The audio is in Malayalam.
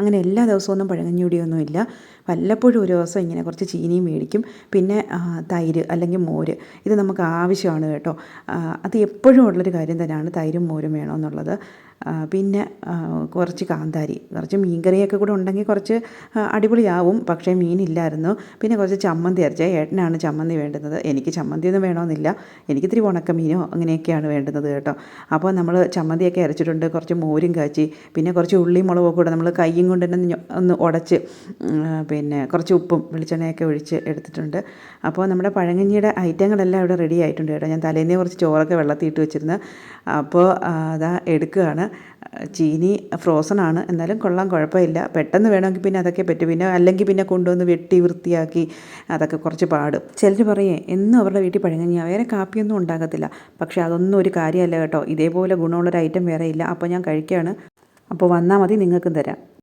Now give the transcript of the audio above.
അങ്ങനെ എല്ലാ ദിവസമൊന്നും പഴങ്കഞ്ഞി കുടിയൊന്നുമില്ല. വല്ലപ്പോഴും ഒരു ദിവസം ഇങ്ങനെ കുറച്ച് ചീനിയും മേടിക്കും. പിന്നെ തൈര് അല്ലെങ്കിൽ മോര്, ഇത് നമുക്ക് ആവശ്യമാണ് കേട്ടോ. അത് എപ്പോഴും ഉള്ളൊരു കാര്യം തന്നെയാണ്, തൈരും മോരും വേണമെന്നുള്ളത്. പിന്നെ കുറച്ച് കാന്താരി, കുറച്ച് മീൻകറിയൊക്കെ കൂടെ ഉണ്ടെങ്കിൽ കുറച്ച് അടിപൊളിയാവും. പക്ഷേ മീനില്ലായിരുന്നു. പിന്നെ കുറച്ച് ചമ്മന്തി അരച്ച, ഏട്ടനാണ് ചമ്മന്തി വേണ്ടുന്നത്. എനിക്ക് ചമ്മന്തിയൊന്നും വേണമെന്നില്ല, എനിക്കിത്തിരി ഉണക്കമീനോ അങ്ങനെയൊക്കെയാണ് വേണ്ടുന്നത് കേട്ടോ. അപ്പോൾ നമ്മൾ ചമ്മന്തിയൊക്കെ അരച്ചിട്ടുണ്ട്, കുറച്ച് മോരും കാച്ചി, പിന്നെ കുറച്ച് ഉള്ളിയും മുളകൊക്കെ കൂടെ നമ്മൾ കൈയും കൊണ്ട് തന്നെ ഒന്ന് ഉടച്ച്, പിന്നെ കുറച്ച് ഉപ്പും വെളിച്ചെണ്ണയൊക്കെ ഒഴിച്ച് എടുത്തിട്ടുണ്ട്. അപ്പോൾ നമ്മുടെ പഴങ്കഞ്ഞിയുടെ ഐറ്റങ്ങളെല്ലാം ഇവിടെ റെഡി ആയിട്ടുണ്ട് കേട്ടോ. ഞാൻ തലേന്നേ കുറച്ച് ചോറൊക്കെ വെള്ളത്തിയിട്ട് വെച്ചിരുന്നു. അപ്പോൾ അതാ എടുക്കുകയാണ്. ചീനി ഫ്രോസണാണ്, എന്നാലും കൊള്ളാം, കുഴപ്പമില്ല. പെട്ടെന്ന് വേണമെങ്കിൽ പിന്നെ അതൊക്കെ പറ്റും. പിന്നെ അല്ലെങ്കിൽ പിന്നെ കൊണ്ടുവന്ന് വെട്ടി വൃത്തിയാക്കി അതൊക്കെ കുറച്ച് പാടും. ചിലർ പറയേ എന്നും അവരുടെ വീട്ടിൽ പഴങ്കഞ്ഞിയാണ്, വേറെ കാപ്പിയൊന്നും ഉണ്ടാകത്തില്ല. പക്ഷേ അതൊന്നും ഒരു കാര്യമല്ല കേട്ടോ. ഇതേപോലെ ഗുണമുള്ളൊരു ഐറ്റം വേറെ ഇല്ല. അപ്പോൾ ഞാൻ കഴിക്കുകയാണ്. അപ്പോൾ വന്നാൽ മതി, നിങ്ങൾക്കും തരാം.